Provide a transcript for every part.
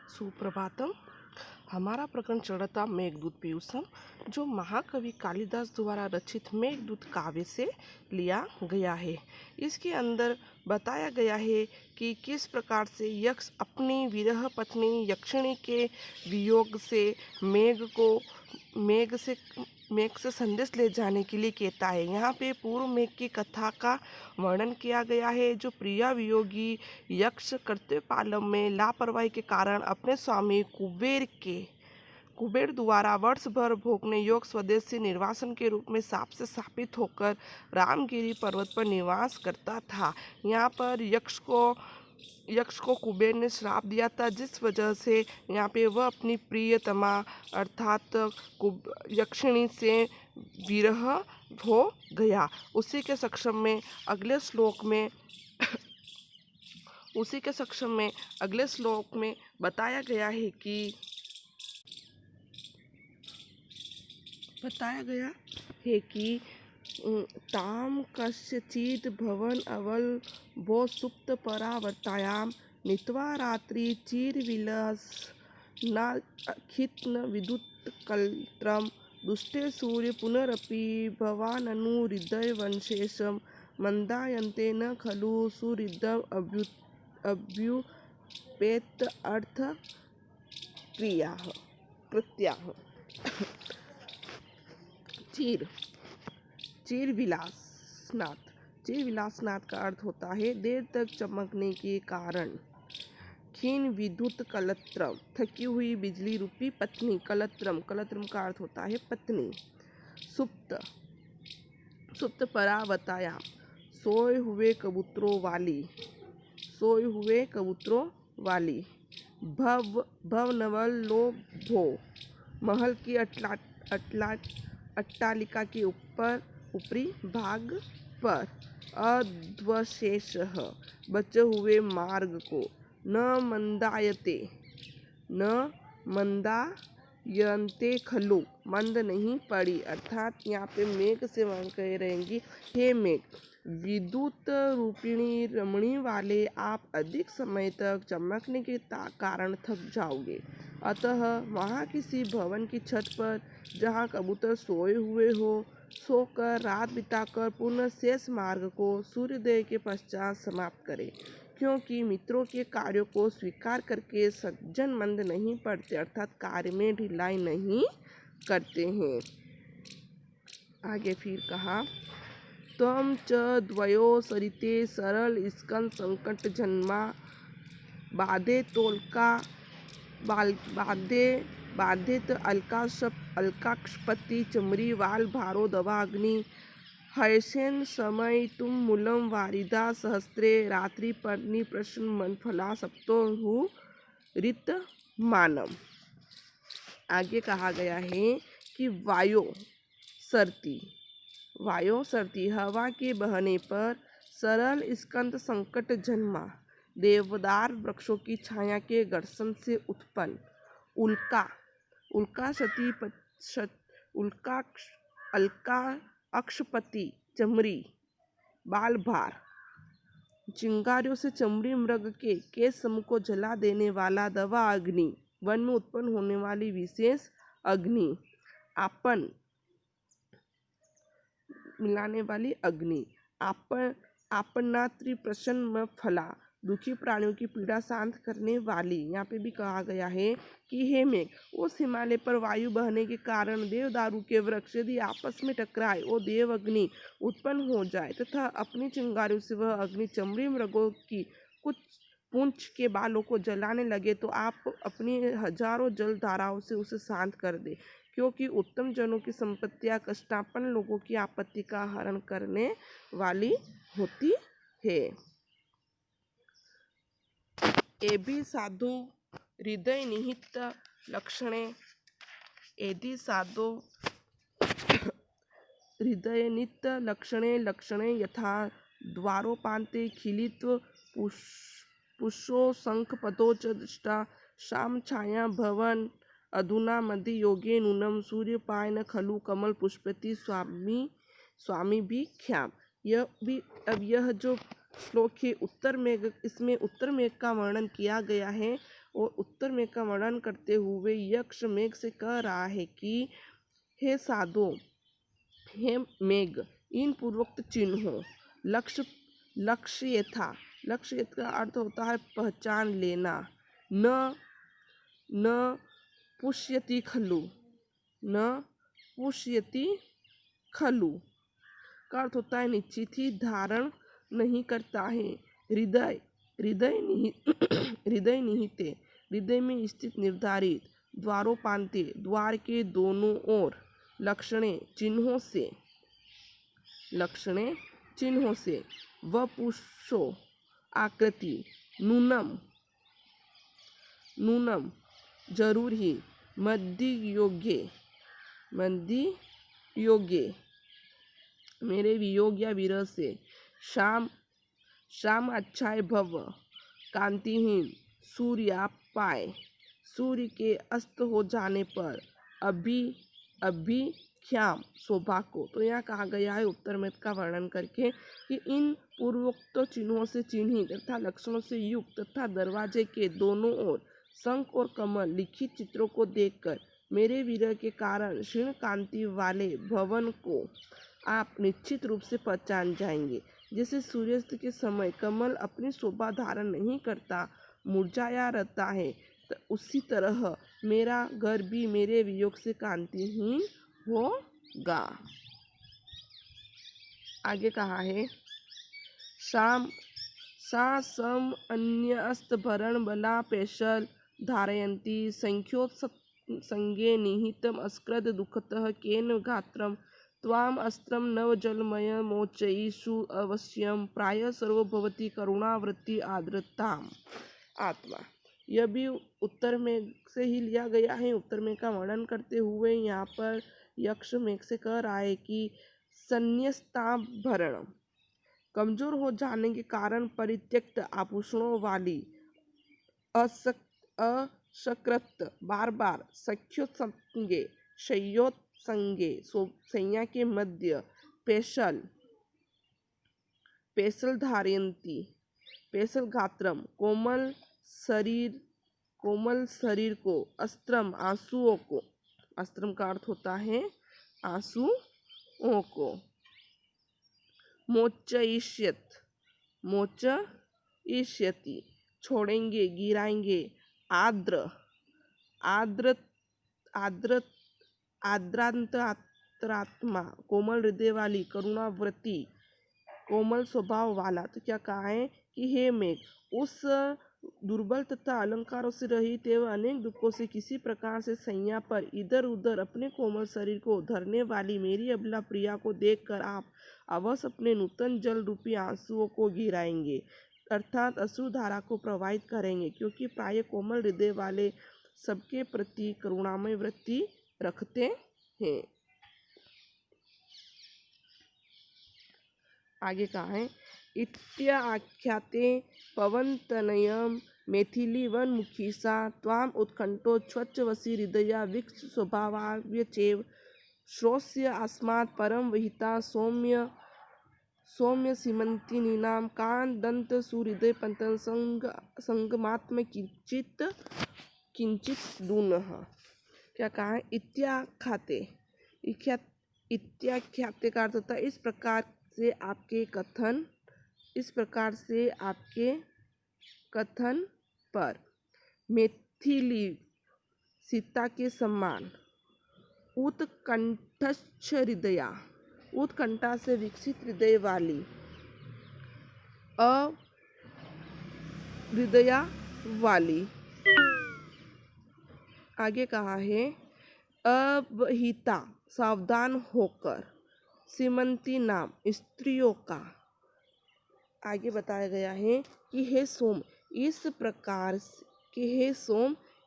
सुप्रभातम। हमारा प्रकरण चढ़ता मेघदूत पीयूषम, जो महाकवि कालिदास द्वारा रचित मेघदूत काव्य से लिया गया है। इसके अंदर बताया गया है कि किस प्रकार से यक्ष अपनी विरह पत्नी यक्षिणी के वियोग से मेघ से संदेश ले जाने के लिए कहता है। यहाँ पे पूर्व मेघ की कथा का वर्णन किया गया है, जो प्रिया वियोगी यक्ष कर्तव्यपालन में लापरवाही के कारण अपने स्वामी कुबेर द्वारा वर्ष भर भोगने योग्य स्वदेशी निर्वासन के रूप में साप से शापित होकर रामगिरी पर्वत पर निवास करता था। यहाँ पर यक्ष को कुबेर ने श्राप दिया था, जिस वजह से यहाँ पे वह अपनी प्रियतमा अर्थात यक्षिणी से विरह हो गया। उसी के सक्षम में अगले श्लोक में बताया गया है कि ताम कस्यचित् भवन अवल भो सुप्त परावर्तायाम नीत्वा रात्रि चिरविलस नाखित्न विद्युत कल्त्रम दुष्टे सूर्य पुनरपि भवाननु हृदय वंशेषम मंदायन्ते न खलु सुहृदम अभ्युपेत अर्थ कृत्याः। चीर विलासनाथ का अर्थ होता है देर तक चमकने के कारण। क्षीण विद्युत कलत्रम, थकी हुई बिजली रूपी पत्नी। कलत्रम का अर्थ होता है पत्नी। सुप्त परावतायाम, सोए हुए कबूतरों वाली। भवनवल लोभो, महल की अट्टालिका के ऊपरी भाग पर। अध्वशेषः, बचे हुए मार्ग को। न मंदायन्ते खलु, मंद नहीं पड़ी। अर्थात यहाँ पे मेघ से वह कह रहेंगी, हे मेघ विद्युत रूपिणी रमणी वाले, आप अधिक समय तक चमकने के कारण थक जाओगे। अतः वहाँ किसी भवन की छत पर, जहाँ कबूतर सोए हुए हो, सोकर रात बिताकर पुनः शेष मार्ग को सूर्योदय के पश्चात समाप्त करें, क्योंकि मित्रों के कार्यों को स्वीकार करके सज्जन मंद नहीं पड़ते, अर्थात कार्य में ढिलाई नहीं करते हैं। आगे फिर कहा, त्वं च द्वयो सरिते सरल स्कंद संकट जन्मा बाधेत अलकाक्षपति चमरी वाल भारो दवा अग्नि हयसेन समय तुम मूलम वारिदा सहस्त्रे रात्रि पर्णि प्रश्न मन फला सप्तो रित मानम। आगे कहा गया है कि वायो सरती हवा के बहने पर सरल स्कंद संकट जन्मा, देवदार वृक्षों की छाया के घर्षण से उत्पन्न। अलका अक्षपति चमड़ी बाल भार, चिंगारियों से चमड़ी मृग के केस समूह को जला देने वाला दवा अग्नि, वन में उत्पन्न होने वाली विशेष अग्नि, आपन मिलाने वाली अग्नि, आपन्नात्रि प्रसन्न फला, दुखी प्राणियों की पीड़ा शांत करने वाली। यहाँ पे भी कहा गया है कि हे मेघ, उस हिमालय पर वायु बहने के कारण देवदारू के वृक्ष यदि आपस में टकराए और देव अग्नि उत्पन्न हो जाए तथा अपनी चिंगारियों से वह अग्नि चमड़ी मृगों की कुछ पूंछ के बालों को जलाने लगे, तो आप अपनी हजारों जल धाराओं से उसे शांत कर दे, क्योंकि उत्तम जनों की संपत्तियां कष्टापन्न लोगों की आपत्ति का हरण करने वाली होती है। एभी साधु हृदय निहित लक्षणे यथा द्वारोपान्ते खिलित्व पुष्पो शंखपदो च दृष्टा शाम छाया भवन अधुना मध्य योगे नूनम सूर्यपायन खलु कमल पुष्पति स्वामी भी ख्याम। यह जो श्लोक है उत्तर मेघ, इसमें उत्तर मेघ का वर्णन किया गया है और उत्तर मेघ का वर्णन करते हुए यक्ष मेघ से कह रहा है कि हे साधो, हे मेघ, इन पूर्वोक्त चिन्हों लक्ष्य का अर्थ होता है पहचान लेना। न न पुष्यति खलु, न पुष्यति खलु का अर्थ होता है निश्चित ही धारण नहीं करता है। हृदय हृदय निहिते, हृदय में स्थित निर्धारित, द्वारोपांते, द्वार के दोनों ओर, लक्षणे चिन्हों से, वपुषो आकृति, नूनम जरूर ही, मध्य योग्य मेरे वियोग या विरह से, शाम अच्छाए भव, कांतिहीन सूर्यापाय, सूर्य के अस्त हो जाने पर, अभिख्याम शोभा को। तो यहाँ कहा गया है उत्तर मेघ का वर्णन करके कि इन पूर्वोक्त चिन्हों से चिन्हित तथा लक्षणों से युक्त तथा दरवाजे के दोनों ओर शंख और कमल लिखित चित्रों को देखकर मेरे विरह के कारण क्षीण कांति वाले भवन को आप निश्चित रूप से पहचान जाएंगे। जैसे सूर्यास्त के समय कमल अपनी शोभा धारण नहीं करता, मुरझाया रहता है, तो उसी तरह मेरा घर भी मेरे वियोग से कांतिहीन होगा। आगे कहा है सम अन्य अस्तभरण बला पेशल धारयन्ति संख्योत्संगे निहितम अस्कृत दुःखतः केन गात्रम त्वाम अस्त्रम नवजलमय मोचयिषु अवश्यम प्राय सर्वभवति करुणावृत्ति आर्द्रताम आत्मा। यह भी उत्तर मेघ से ही लिया गया है। उत्तर मेघ का वर्णन करते हुए यहाँ पर यक्ष मेघ से कह रहा है कि संन्यस्ताभरण, कमजोर हो जाने के कारण परित्यक्त आभूषणों वाली, असकृत बार बार सख्योत्संगे शय्योत्संगे सैया के मध्य पेशल धारयन्ति, पेशल गात्रम कोमल शरीर को, अस्त्रम आंसुओं को, अस्त्रम का अर्थ होता है आंसुओं को, मोचयिष्यति छोड़ेंगे, गिराएंगे, आद्रांतरात्मा कोमल हृदय वाली, करुणावृत्ति कोमल स्वभाव वाला। तो क्या कहा है कि हे मेघ, उस दुर्बल तथा अलंकारों से रहित एवं अनेक दुखों से किसी प्रकार से सैया पर इधर उधर अपने कोमल शरीर को धरने वाली मेरी अबला प्रिया को देखकर आप अवश्य अपने नूतन जल रूपी आंसुओं को गिराएंगे, अर्थात अश्रुधारा को प्रवाहित करेंगे, क्योंकि प्राय कोमल हृदय वाले सबके प्रति करुणामय वृत्ति रखते हैं। आगे कहा है इत्याख्याते पवनतनयम मैथिली वनमुखी सा त्वाम उत्कंठोच्छ्वचवसी हृदया वीक्ष स्वभावाव्यचेव श्रोष्य अस्मात् परम विहिता सौम्य सीमंती नीनाम कांदंत सुहृदय पंतन संगमात्म किंचित दूनः। क्या कहा है इत्याख्याते का अर्थ होता है इस प्रकार से आपके कथन पर, मैथिली सीता के समान, उत्कंठच्छ हृदया उत्कंठा से विकसित हृदय वाली, हृदया वाली। आगे कहा है अवहिता सावधान होकर, सीमंती नाम स्त्रियों का। आगे बताया गया है कि हे सोम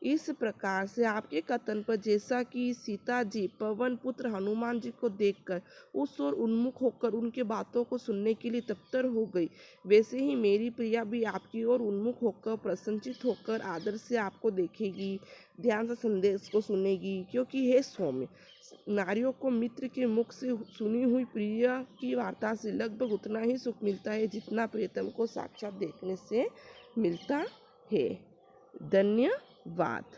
इस प्रकार से आपके कथन पर, जैसा कि सीता जी पवन पुत्र हनुमान जी को देखकर उस ओर उन्मुख होकर उनके बातों को सुनने के लिए तत्पर हो गई, वैसे ही मेरी प्रिया भी आपकी ओर उन्मुख होकर प्रसन्नचित होकर आदर से आपको देखेगी, ध्यान से संदेश को सुनेगी। क्योंकि हे सौम्य, नारियों को मित्र के मुख से सुनी हुई प्रिय की वार्ता से लगभग उतना ही सुख मिलता है जितना प्रियतम को साक्षात देखने से मिलता है। धन्यवाद।